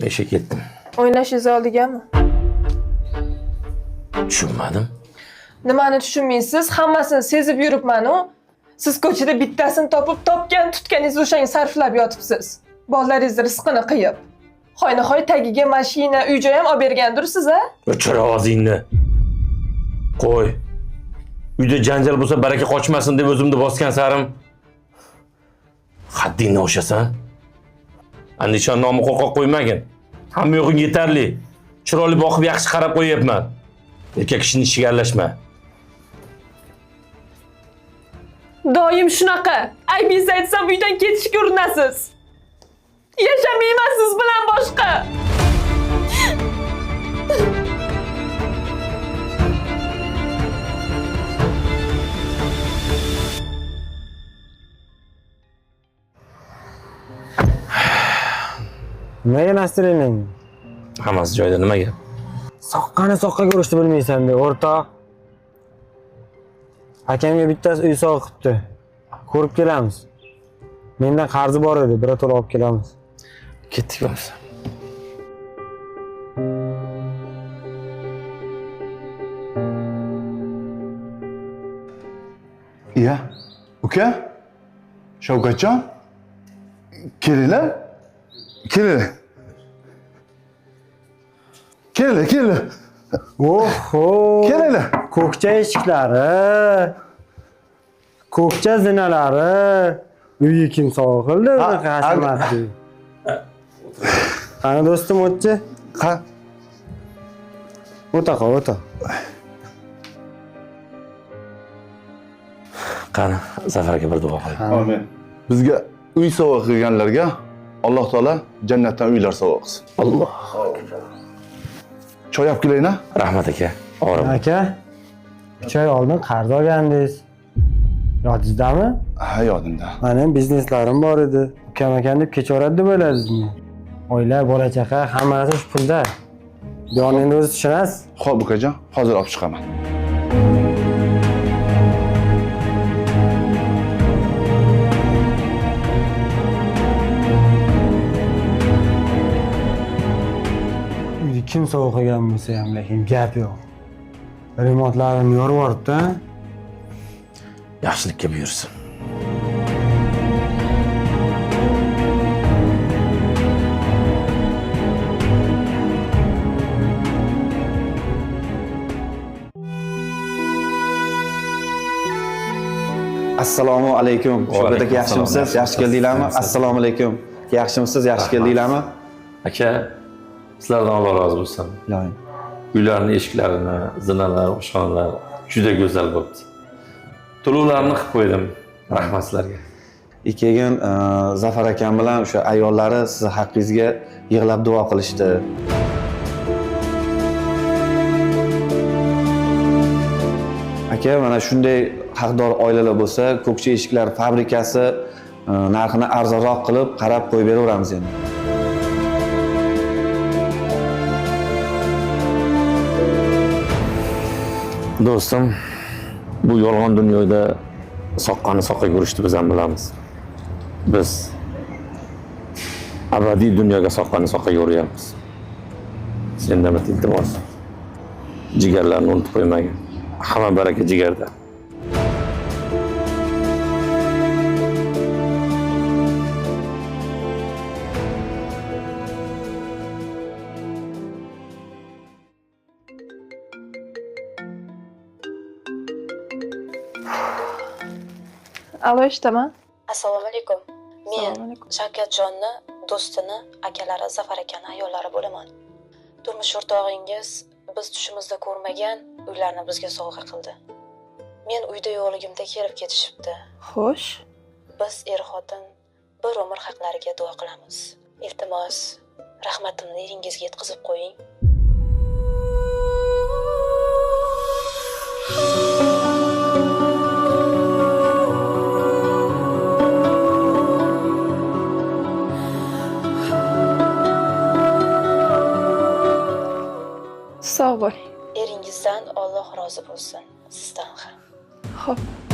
Neşe ketdim. O'ynashingiz oldigami? Tushunmadim. Nimani tushunmaysiz? Hammasini sezib yuribman-u. Siz ko'chada bittasini topib, topgan tutganingiz o'shanga sarflab yotibsiz. Bolalaringiz rizqini qiyib. Hoynahoy tagiga mashina, uy-joy ham olib bergandirsiz, a? O'chir ovozingni. Qo'y. Uyda janjal bo'lsa baraka qochmasin deb o'zimni bosgan sarim haddingni oshasan. Andishon nomi qo'rqoq qo'ymagin. Hamma yo'g'ing yetarli. Chiroyli boqib yaxshi qarab qo'yapman. Erkak kishining ishiga aralashma. Doim shunaqa. Aybingizni aytsam uydan ketishga urinasiz. Yashamayman siz bilan boshqa. Nimaga настроениең? Hammasi joyida, nimaga? Soqqani soqqa ko'rishni bilmaysan-da, o'rtoq. Akamga bittasi uy sovg'a qilibdi. Ko'rib kelamiz. Mendan qarzi bor edi, birato'la olib kelamiz. Ketdik bo'lsa. Iya, uka? Shavkatjon? Kelinglar. Kelinglar. Kelinglar. Oho! Kelinglar. Ko'kcha eshiklari, ko'kcha zinalari, uyga kim sovg'a qildi? Bunaqa hashamatli. Qani do'stim o'tchi? Ha, O'ta. Qani, Zafar aka bir duo qiling. amin. Bizga uy sovg'a qilganlarga Alloh taolo jannatdan uylar sovg'a qilsin. Alloh. Choy olib kelayna? Rahmat aka. Orom. Aka, 3 oy oldin qarz olgandingiz. Yodingizmi? Ha, yodimda. Mening bizneslarim bor edi. Ukam deb kechaveradi deb o'yladingizmi? Oila, bola chaqa, hamma narsa shu pulda. Buyog'ini endi o'zingiz tushunasiz. Xo'p, ukajon, hozir olib chiqaman. Uyda kim sovg'a qilgan bo'lsa ham, lekin gap yo'q. Remontlarini yorib yuboribdi. Yaxshilikka buyursin. Assalomu alaykum. Shavkat aka, yaxshimisiz? Yaxshi keldinglarmi? Assalomu alaykum. Yaxshimisiz? Yaxshi keldinglarmi? Aka, sizlardan Alloh rozi bo'lsin. Ilohim. Uylarning eshiklarini, zinalar, oshxonalar juda go'zal bo'ldi. To'lovlarni qilib qo'ydim. Rahmat sizlarga. Keyin Zafar akam bilan o'sha ayollari sizni haqqingizga yig'lab duo qilishdi. Aka, mana shunday haqdor oilalar bo'lsa, Ko'kcha eshiklar fabrikasi narxini arzonroq qilib qarab qo'yib beraveramiz endi. Do'stim, bu yolg'on dunyoda soqqani soqqa ko'rishni biz ham bilamiz. Biz abadiy dunyoga soqqani soqqa yo'ryapmiz. Sendan iltimos. Jigarlarni unutib qo'ymagin. Hamma baraka jigarda. Alo, eshitaman. Assalomu alaykum. Men Assalomu alaykum. Shavkatjonni do'stini, akalari Zafar akani ayollari bo'laman. Turmush o'rtog'ingiz biz tushimizda ko'rmagan uylarni bizga sovg'a qildi. Men uyda yo'qligimda kelib ketishibdi. Xo'sh. Biz er-xotin bir umr haqlariga duo qilamiz. Iltimos, rahmatimni eringizga yetkazib qo'ying. Sog' bo'ling. Eringizdan Alloh rozi bo'lsin, sizdan ham. Xo'p.